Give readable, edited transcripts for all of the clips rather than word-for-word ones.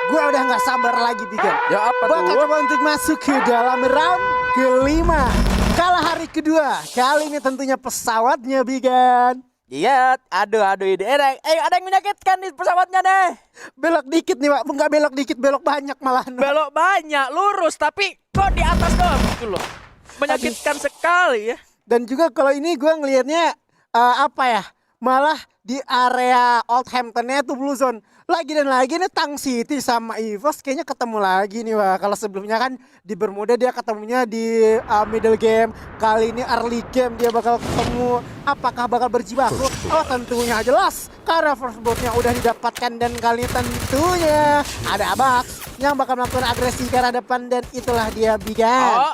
Gue udah nggak sabar lagi Bigan. Ya apa Bakal tuh? coba untuk masuk ke dalam round kelima. Kalah hari kedua. Kali ini tentunya pesawatnya Bigan. Iya, aduh ini ada yang menyakitkan di pesawatnya deh. Belok dikit nih Pak. Nggak belok dikit, belok banyak malahan. Belok banyak, lurus tapi kok di atas doang gitu loh. Menyakitkan sekali ya. Dan juga kalau ini gue ngelihatnya apa ya? Malah di area Old Hamptonnya tuh Blue Zone. Lagi dan lagi nih Tang City sama EVOS kayaknya ketemu lagi nih Wak. Kalau sebelumnya kan di Bermuda dia ketemunya di middle game. Kali ini early game dia bakal ketemu. Apakah bakal berjibaku? Oh tentunya jelas. Karena first bloodnya udah didapatkan dan kali ini tentunya ada Abax yang bakal melakukan agresi ke arah depan dan itulah dia Bigan.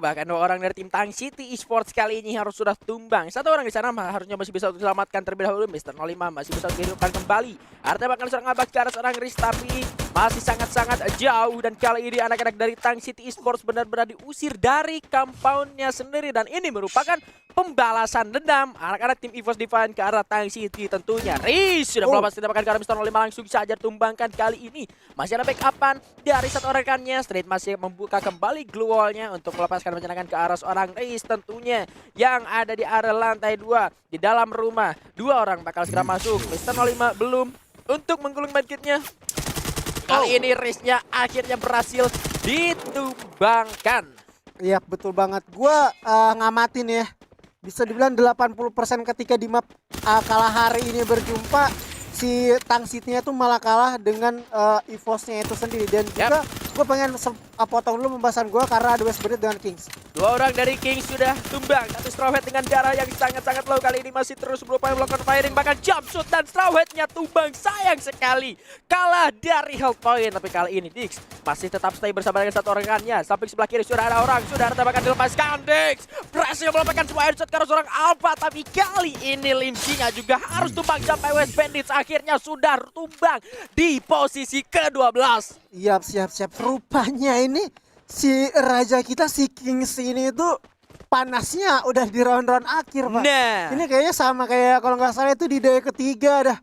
Bahkan 2 orang dari tim Tang City Esports kali ini harus sudah tumbang. 1 orang di sana harusnya masih bisa diselamatkan terlebih dahulu. Mr. 05 masih bisa dihidupkan kembali. Artinya bakal seorang Abax ke arah seorang Riz tapi masih sangat-sangat jauh. Dan kali ini anak-anak dari Tang City Esports benar-benar diusir dari compoundnya sendiri. Dan ini merupakan pembalasan dendam anak-anak tim EVOS Divine ke arah Tang City tentunya. Riz sudah melapas tembakan ke arah Mr. 05 langsung saja tumbangkan kali ini. Masih ada backupan dari 1 rekannya. Straight masih membuka kembali glue wall-nya untuk melepaskan menyenangkan ke arah seorang Riz tentunya yang ada di area lantai 2 di dalam rumah. 2 orang bakal segera masuk. Mr. 05 belum untuk menggulung medkitnya. Kali ini Riz-nya akhirnya berhasil ditumbangkan. Iya betul banget. Gua ngamatin ya. Bisa dibilang 80% ketika di map kalah hari ini berjumpa si Tang City-nya tuh malah kalah dengan EVOS-nya itu sendiri. Dan juga gue pengen potong dulu pembahasan gue karena ada West Bandit dengan Kings. 2 orang dari Kings sudah tumbang. Tapi Straw Hat dengan darah yang sangat-sangat low kali ini masih terus berupaya melakukan firing. Bahkan jump shoot dan Straw Hat-nya tumbang. Sayang sekali kalah dari health point. Tapi kali ini Dix masih tetap stay bersama dengan 1 rekannya. Samping sebelah kiri sudah ada orang. Sudah ada tembakan dilepaskan. Dix berhasil melepaskan semua headshot karena seorang Alpha. Tapi kali ini Limsy-nya juga harus tumbang sampai West Bandits akhirnya sudah tumbang di posisi ke-12. Siap. Rupanya ini si raja kita si Kings ini tuh panasnya udah di round-round akhir Pak. Nah, Ini kayaknya sama kayak kalau nggak salah itu di day ketiga dah.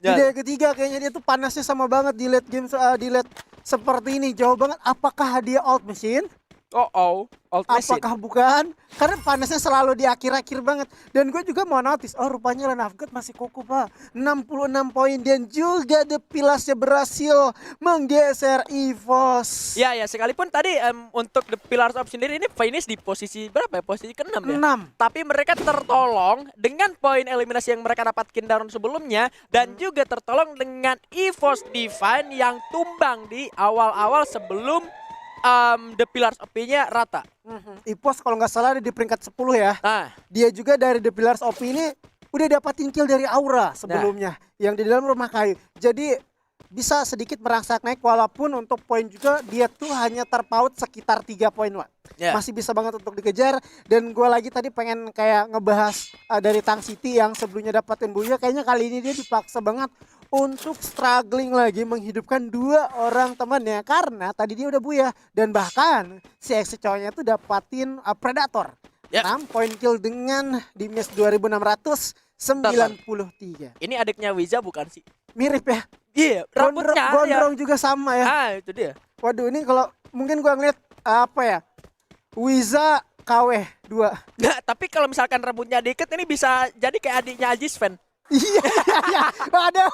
Di Ya. day ketiga kayaknya dia tuh panasnya sama banget di late game di late seperti ini. Jauh banget. Apakah dia old machine? old machine. Apakah bukan? Karena panasnya selalu di akhir-akhir banget. Dan gue juga mau notice, oh rupanya Len Afgat masih kukuh Pak. 66 poin dan juga The Pilasnya berhasil menggeser EVOS. Ya sekalipun tadi untuk The Pillars of sendiri ini finish di posisi berapa ya? Posisi ke-6 ya? 6. Tapi mereka tertolong dengan poin eliminasi yang mereka dapatkan dari round sebelumnya dan juga tertolong dengan EVOS Divine yang tumbang di awal-awal sebelum The Pillars OP-nya rata. EVOS kalau nggak salah ada di peringkat 10 ya. Nah, Dia juga dari The Pillars OP ini udah dapatin kill dari Aura sebelumnya yang di dalam rumah kayu. Jadi bisa sedikit merangsak naik walaupun untuk poin juga dia tuh hanya terpaut sekitar 3 poin Wak. Masih bisa banget untuk dikejar. Dan gue lagi tadi pengen kayak ngebahas dari Tang City yang sebelumnya dapatin Buya. Kayaknya kali ini dia dipaksa banget untuk struggling lagi menghidupkan 2 orang temannya karena tadi dia udah Buya. Dan bahkan si ex cowoknya tuh dapatin Predator 6 poin kill dengan di match 2693. ini adiknya Wiza bukan sih? Mirip ya. Iya, rambutnya Gondrong juga sama ya. itu dia. Waduh ini kalau mungkin gua ngeliat apa ya, Wiza KW 2. Nah, tapi kalau misalkan rambutnya dikit ini bisa jadi kayak adiknya Aji Sven. Iya. Waduh.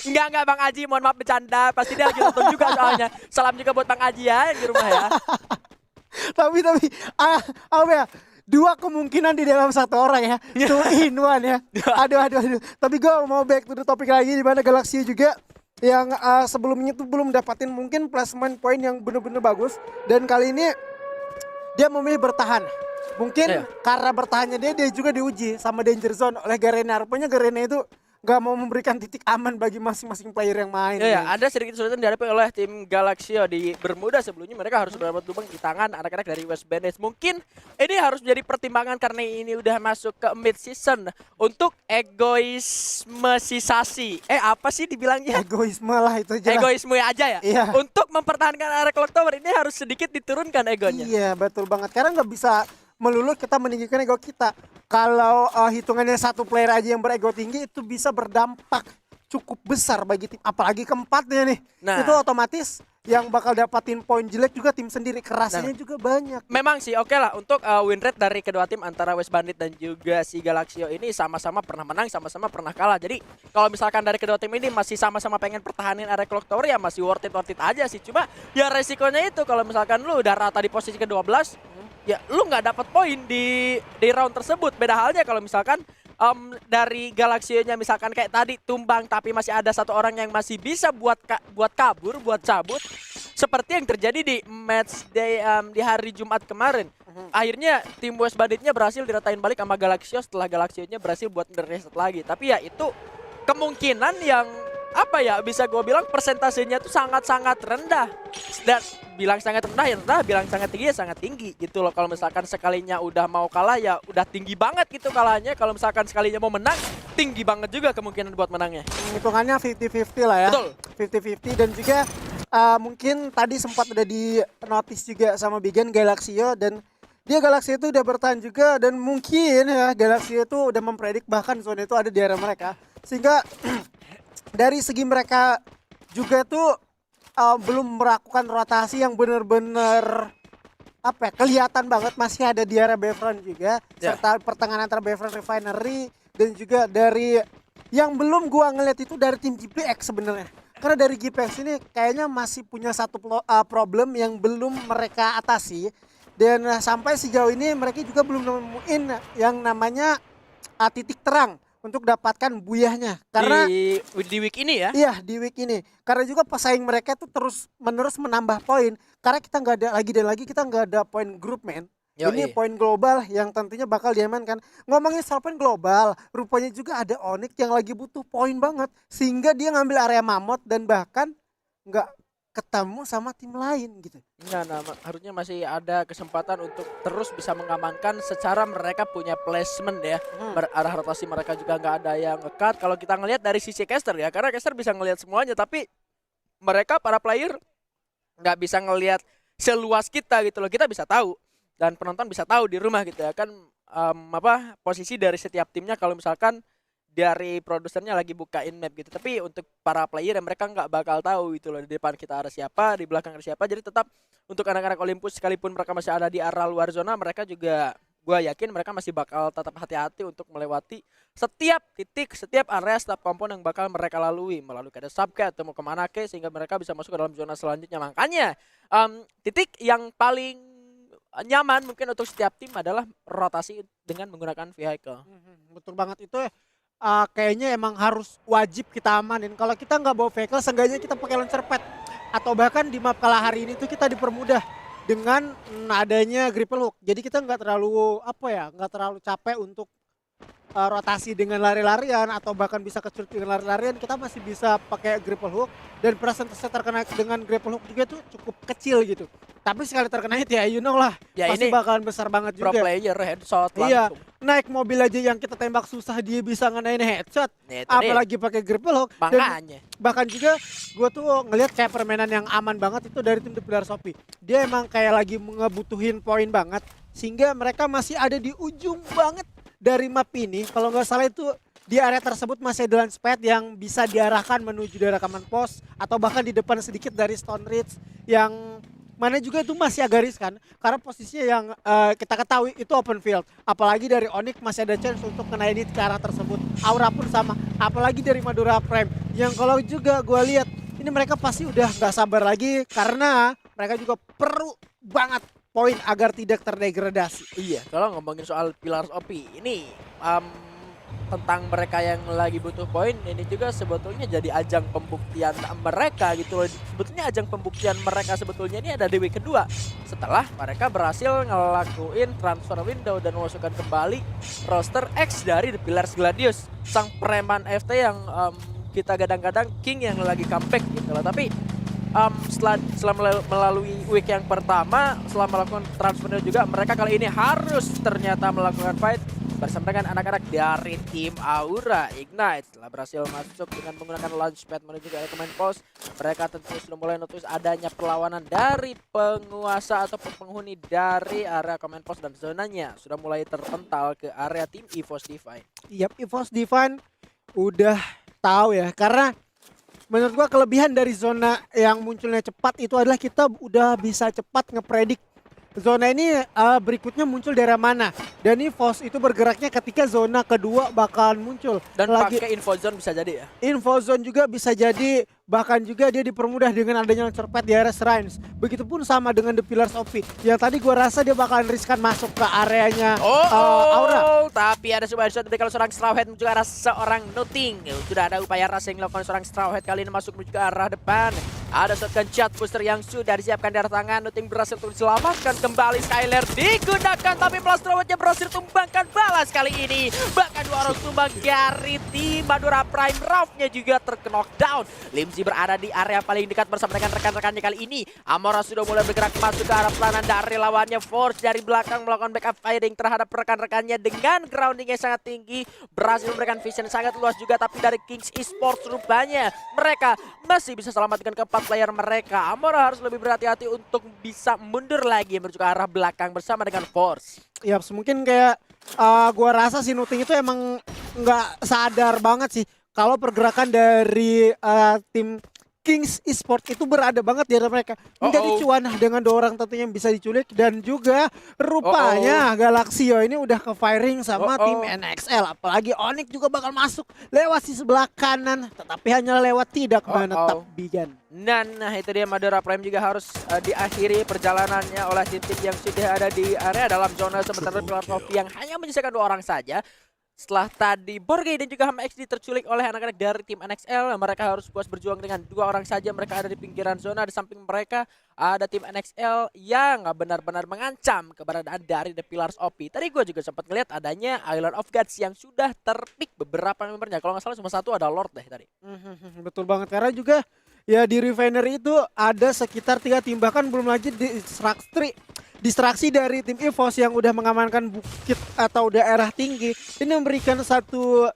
Enggak Bang Aji, mohon maaf bercanda. Pasti dia lagi nonton juga soalnya. Salam juga buat Bang Aji ya di rumah ya. tapi apa ya, 2 kemungkinan di dalam 1 orang ya. 2 in 1 ya. Aduh. Tapi gue mau back to the topic lagi di mana Galaxy juga yang sebelumnya tuh belum dapatin mungkin placement point yang bener-bener bagus. Dan kali ini dia memilih bertahan. Mungkin karena bertahannya dia juga diuji sama Danger Zone oleh Garena. Rupanya Garena itu gak mau memberikan titik aman bagi masing-masing player yang main. Ada sedikit kesulitan dihadapi oleh tim Galaxio di Bermuda. Sebelumnya mereka harus berapa tumbang di tangan anak-anak dari West Bandits. Mungkin ini harus menjadi pertimbangan karena ini udah masuk ke mid season untuk egoismisasi. Apa sih dibilangnya? Egoisme lah itu jelas. Egoisme aja ya. Iya. Untuk mempertahankan area Clock Tower ini harus sedikit diturunkan egonya. Iya betul banget. Karena nggak bisa melulu kita meninggikan ego kita. Kalau hitungannya 1 player aja yang berego tinggi itu bisa berdampak cukup besar bagi tim, apalagi keempatnya nih. Nah. Itu otomatis yang bakal dapatin poin jelek juga tim sendiri, kerasnya juga banyak. Memang sih oke lah untuk win rate dari kedua tim antara West Bandit dan juga si Galaxio ini sama-sama pernah menang, sama-sama pernah kalah. Jadi kalau misalkan dari kedua tim ini masih sama-sama pengen pertahanin area Clock Tower ya masih worth it aja sih. Cuma ya resikonya itu kalau misalkan lu udah rata di posisi ke-12 ya lu nggak dapat poin di round tersebut. Beda halnya kalau misalkan dari Galaxio-nya misalkan kayak tadi tumbang tapi masih ada satu orang yang masih bisa buat kabur, buat cabut. Seperti yang terjadi di match day di hari Jumat kemarin. Akhirnya tim West Banditnya berhasil diratain balik sama Galaxio setelah Galaxio-nya berhasil buat reset lagi. Tapi ya itu kemungkinan yang apa ya bisa gue bilang persentasenya tuh sangat-sangat rendah. Dan bilang sangat rendah ya rendah, bilang sangat tinggi ya sangat tinggi gitu loh. Kalau misalkan sekalinya udah mau kalah ya udah tinggi banget gitu kalahnya. Kalau misalkan sekalinya mau menang tinggi banget juga kemungkinan buat menangnya. Hitungannya 50-50 lah ya. Betul. 50-50 dan juga mungkin tadi sempat udah di notice juga sama Bigen Galaxio dan dia Galaxio itu udah bertahan juga dan mungkin ya Galaxio itu udah mempredik bahkan zona itu ada di area mereka. Sehingga dari segi mereka juga tuh belum melakukan rotasi yang benar-benar apa ya, kelihatan banget masih ada di area Bayfront juga serta pertengahan antara Bayfront Refinery dan juga dari yang belum gua ngeliat itu dari tim GPX sebenarnya. Karena dari GPX ini kayaknya masih punya satu problem yang belum mereka atasi dan sampai sejauh ini mereka juga belum nemuin yang namanya titik terang untuk dapatkan buyahnya karena di week ini ya. Iya di week ini karena juga pesaing mereka tuh terus menerus menambah poin karena kita nggak ada lagi dan lagi kita nggak ada poin grup men. Ini poin global yang tentunya bakal diamankan. Ngomongin soal poin global, rupanya juga ada Onyx yang lagi butuh poin banget sehingga dia ngambil area Mammoth dan bahkan nggak ketemu sama tim lain gitu. Nah, harusnya masih ada kesempatan untuk terus bisa mengamankan secara mereka punya placement ya. Arah rotasi mereka juga nggak ada yang nge-cut. Kalau kita ngelihat dari sisi caster ya, karena caster bisa ngelihat semuanya, tapi mereka para player nggak bisa ngelihat seluas kita gitu loh. Kita bisa tahu dan penonton bisa tahu di rumah gitu ya kan posisi dari setiap timnya kalau misalkan dari produsernya lagi bukain map gitu. Tapi untuk para player yang mereka nggak bakal tahu gitu loh di depan kita ada siapa, di belakang ada siapa. Jadi tetap untuk anak-anak Olympus sekalipun mereka masih ada di area luar zona, mereka juga gue yakin mereka masih bakal tetap hati-hati untuk melewati setiap titik, setiap area, setiap kompon yang bakal mereka lalui melalui ada subcat atau mau kemana ke sehingga mereka bisa masuk ke dalam zona selanjutnya. Makanya titik yang paling nyaman mungkin untuk setiap tim adalah rotasi dengan menggunakan vehicle. Betul banget itu kayaknya emang harus wajib kita amanin. Kalau kita nggak bawa vehicle, seenggaknya kita pakai launcher pad. Atau bahkan di map kalah hari ini tuh kita dipermudah dengan adanya grapple hook. Jadi kita nggak terlalu nggak terlalu capek untuk rotasi dengan lari-larian atau bahkan bisa kecuali dengan lari-larian. Kita masih bisa pakai grapple hook dan persentase terkena dengan grapple hook juga tuh cukup kecil gitu. Tapi sekali terkena hit ya you know lah ya pasti ini bakalan besar banget juga. Pro player headshot Iya, langsung. naik mobil aja yang kita tembak susah dia bisa ngenain headshot. Nah, Apalagi pakai grapple hook. Makanya. Dan bahkan juga gue tuh ngelihat kayak permainan yang aman banget itu dari tim The Pillars of P. Dia emang kayak lagi ngebutuhin poin banget sehingga mereka masih ada di ujung banget dari map ini. Kalau nggak salah itu di area tersebut masih ada launchpad yang bisa diarahkan menuju daerah command post atau bahkan di depan sedikit dari Stone Ridge yang mana juga itu masih agak riskan karena posisinya yang kita ketahui itu open field. Apalagi dari Onyx masih ada chance untuk kenain hit ke arah tersebut. Aura pun sama. Apalagi dari Madura Prime yang kalau juga gue lihat ini mereka pasti udah nggak sabar lagi karena mereka juga perlu banget poin agar tidak terdegradasi. Iya, kalau ngomongin soal Pillars OP ini tentang mereka yang lagi butuh poin, ini juga sebetulnya jadi ajang pembuktian mereka gitu loh. Sebetulnya ajang pembuktian mereka sebetulnya ini ada di week kedua setelah mereka berhasil ngelakuin transfer window dan memasukkan kembali roster X dari The Pillars Gladius, sang preman FT yang kita gadang-gadang king yang lagi comeback gitu loh. Tapi setelah melalui week yang pertama, setelah melakukan transfernya juga, mereka kali ini harus ternyata melakukan fight bersama dengan anak-anak dari tim Aura Ignite. Setelah berhasil masuk dengan menggunakan launchpad menuju ke area command post, mereka tentu sudah mulai notice adanya perlawanan dari penguasa atau penghuni dari area command post dan zonanya sudah mulai terpental ke area tim EVOS Divine. Yap, EVOS Divine udah tahu ya, karena menurut gua kelebihan dari zona yang munculnya cepat itu adalah kita udah bisa cepat ngepredik zona ini berikutnya muncul daerah mana. Dan ini Force itu bergeraknya ketika zona kedua bakalan muncul. Dan Lagi pakai info zone bisa jadi ya. info zone juga bisa jadi, bahkan juga dia dipermudah dengan adanya launcher pad di area Shrines. Begitupun sama dengan The Pillars of P. Yang tadi gua rasa dia bakalan riskan masuk ke areanya Aura. Tapi ada sebuah shot dari kalau seorang Straw Hat menuju ke arah seorang Nothing. Sudah ada upaya rasa yang dilakukan seorang Straw Hat kali ini masuk menuju ke arah depan. Ada shotgun jet booster yang sudah disiapkan di arah tangan. Nothing berhasil untuk diselamatkan kembali. Skyler digunakan tapi plus Straw Hat-nya berhasil tumbangkan balas kali ini. Bahkan dua orang tumbang dari tim Madura Prime. Ralph-nya juga terknockdown. Limzy berada di area paling dekat bersama dengan rekan-rekannya kali ini. Amora sudah mulai bergerak masuk ke arah pelanan dari lawannya. Force dari belakang melakukan backup firing terhadap rekan-rekannya dengan grounding yang sangat tinggi. Berhasil memberikan vision yang sangat luas juga, tapi dari Kings Esports rupanya mereka masih bisa selamatkan keempat player mereka. Amora harus lebih berhati-hati untuk bisa mundur lagi menuju ke arah belakang bersama dengan Force. Ya mungkin kayak gua rasa si Nuting itu emang nggak sadar banget sih kalau pergerakan dari tim Kings Esports itu berada banget di area mereka. Menjadi cuan dengan dua orang tentunya yang bisa diculik. Dan juga rupanya Galaxio ini udah ke firing sama tim NXL. Apalagi Onyx juga bakal masuk lewat si sebelah kanan. Tetapi hanya lewat tidak menetap Bigan. Nah itu dia, Madura Prime juga harus diakhiri perjalanannya oleh tim-tim yang sudah ada di area dalam zona. Sementara Pilar Coffee yang hanya menyisakan dua orang saja. Setelah tadi Borgay dan juga Hama XD terculik oleh anak-anak dari tim NXL, mereka harus puas berjuang dengan dua orang saja. Mereka ada di pinggiran zona. Di samping mereka ada tim NXL yang benar-benar mengancam keberadaan dari The Pillars OP. Tadi gue juga sempat ngeliat adanya Island of Gods yang sudah terpick beberapa membernya. Kalau nggak salah cuma satu ada Lord deh tadi. Betul banget, karena juga ya di Refinery itu ada sekitar 3 tim, bahkan belum lagi distraksi dari tim EVOS yang udah mengamankan bukit atau daerah tinggi. Ini memberikan satu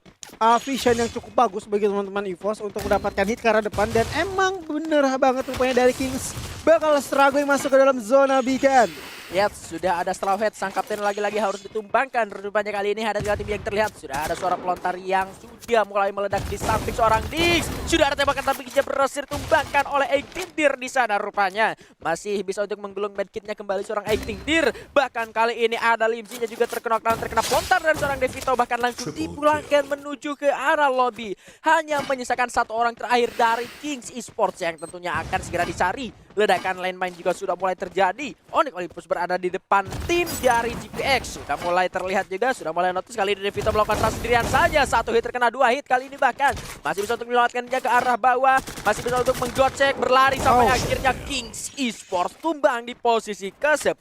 vision yang cukup bagus bagi teman-teman EVOS untuk mendapatkan hit ke arah depan. Dan emang bener banget rupanya dari Kings bakal struggling masuk ke dalam zona Beacon. Lihat, sudah ada Straw Hat, sang kapten lagi-lagi harus ditumbangkan. Rupanya kali ini ada 3 tim yang terlihat. Sudah ada suara pelontar yang sudah mulai meledak di samping seorang Dix. Sudah ada tembakan tapi dia berhasil ditumbangkan oleh Eighting Deer di sana rupanya. Masih bisa untuk menggulung medkitnya kembali seorang Eighting Deer. Bahkan kali ini ada Limzy-nya juga terkena pelontar dan seorang Devito bahkan langsung dipulangkan menuju ke arah lobby. Hanya menyisakan satu orang terakhir dari Kings Esports yang tentunya akan segera dicari. Ledakan landmine juga sudah mulai terjadi. Onyx Olympus berada di depan tim dari GPX. Sudah mulai terlihat juga, sudah mulai notice kali ini Devito melakukan trans sendirian saja. 1 hit terkena 2 hit kali ini bahkan. Masih bisa untuk menyelamatkan dia ke arah bawah. Masih bisa untuk menggocek, berlari sampai akhirnya Kings Esports tumbang di posisi ke-10.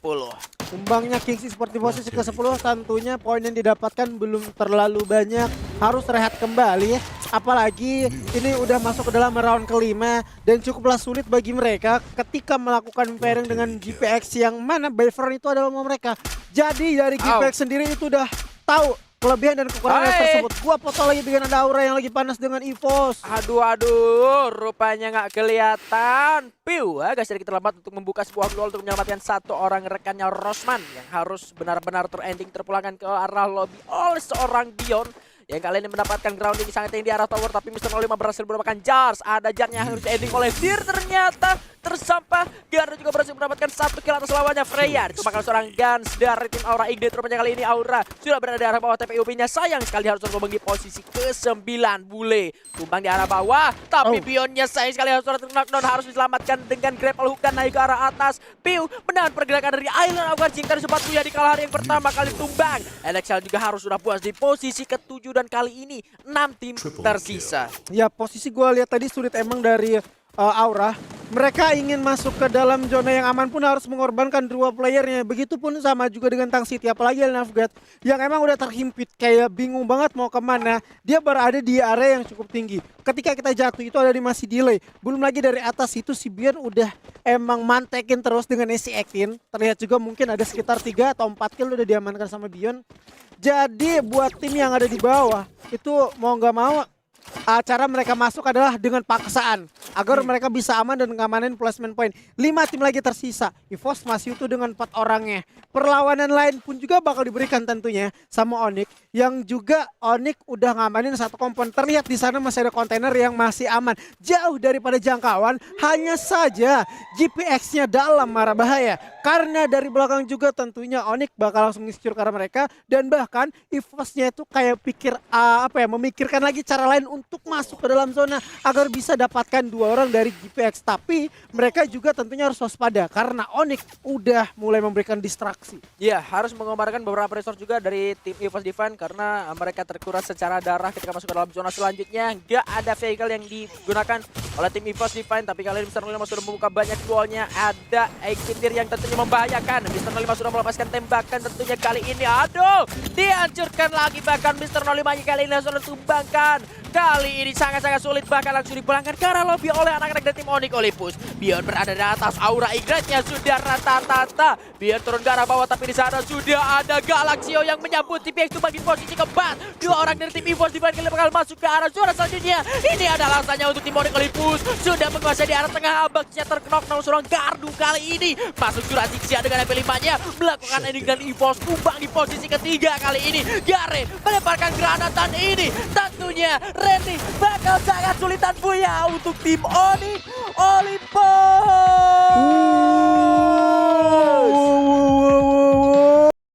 Tumbangnya Kings Esports di posisi ke-10, tentunya poin yang didapatkan belum terlalu banyak. Harus rehat kembali ya. Apalagi ini udah masuk ke dalam round kelima dan cukuplah sulit bagi mereka ketika melakukan pairing dengan GPX yang mana Bayfern itu adalah mereka. Jadi dari GPX sendiri itu udah tahu kelebihan dan kekurangan tersebut. Gua foto lagi dengan ada Aura yang lagi panas dengan EVOS. Aduh, rupanya nggak kelihatan. Piu, agak sedikit terlambat untuk membuka sebuah gol untuk menyelamatkan satu orang rekannya Rosman yang harus benar-benar terending terpulangkan ke arah lobby oleh seorang Dion. Yang kali ini mendapatkan grounding sangat tinggi di arah tower, tapi Mr. 05 berhasil mendapatkan jars. Ada jar yang harus ending oleh Deer, ternyata tersampah. Garda juga berhasil mendapatkan 1 kill atas lawannya Freya. Ditumbangkan seorang Guns dari tim Aura Igde. Rupanya kali ini Aura sudah berada di arah bawah TPUP-nya. Sayang sekali harus terbang di posisi ke-9. Bule tumbang di arah bawah, tapi Bionnya sayang sekali harus knockdown, harus diselamatkan dengan grapple hook dan naik ke arah atas. Piu menahan pergerakan dari Island of Gods yang tadi sempat yang di kalah hari yang pertama kali tumbang. NXL juga harus sudah puas di posisi ke-7 dan kali ini 6 tim tersisa. Ya posisi gue lihat tadi sulit emang dari Aura. Mereka ingin masuk ke dalam zona yang aman pun harus mengorbankan 2 playernya. Begitupun sama juga dengan Tang City, apalagi Navgat yang emang udah terhimpit kayak bingung banget mau kemana. Dia berada di area yang cukup tinggi. Ketika kita jatuh itu ada di masih delay. Belum lagi dari atas itu si Bion udah emang mantekin terus dengan AC-18. Terlihat juga mungkin ada sekitar 3 atau 4 kill udah diamankan sama Bion. Jadi buat tim yang ada di bawah itu mau nggak mau cara mereka masuk adalah dengan paksaan agar mereka bisa aman dan ngamanin placement point. 5 tim lagi tersisa. EVOS masih utuh dengan 4 orangnya. Perlawanan lain pun juga bakal diberikan tentunya sama Onyx, yang juga Onyx udah ngamanin satu kompon. Terlihat di sana masih ada kontainer yang masih aman, jauh daripada jangkauan. Hanya saja GPX-nya dalam marah bahaya, karena dari belakang juga tentunya Onyx bakal langsung nge-secure karena mereka. Dan bahkan EVOS-nya itu kayak memikirkan lagi cara lain untuk masuk ke dalam zona agar bisa dapatkan 2 orang dari GPX. Tapi mereka juga tentunya harus waspada karena Onyx udah mulai memberikan distraksi. Ya, harus mengeluarkan beberapa resource juga dari tim EVOS Divine karena mereka terkuras secara darah ketika masuk ke dalam zona selanjutnya. Nggak ada vehicle yang digunakan oleh tim EVOS Divine, tapi kali ini Mr. 05 sudah membuka banyak wallnya. Ada Equitir yang tentunya membahayakan. Mr. 05 sudah melepaskan tembakan tentunya kali ini. Aduh, dihancurkan lagi, bahkan Mr. 05 kali ini sudah tumbangkan. Kali ini sangat-sangat sulit, bahkan langsung dipulangkan karena lobby oleh anak-anak dari tim Onyx Olympus. Beyond berada di atas, aura Ignite-nya sudah rata-rata. Beyond turun ke arah bawah, tapi di sana sudah ada Galaxio yang menyambut TPX tumbang di posisi keempat. 2 orang dari tim EVOS Divine kali bakal masuk ke arah zona selanjutnya. Ini adalah alasannya untuk tim Onyx Olympus sudah menguasai di arah tengah. Abaknya terknok namun seorang gardu kali ini masuk Jurassic Sia dengan MP5-nya melakukan ending dan EVOS tumbang di posisi ketiga kali ini. Garen melemparkan granatan ini, tentunya Randy bakal sangat sulitan Buya untuk tim Onyx Olympus.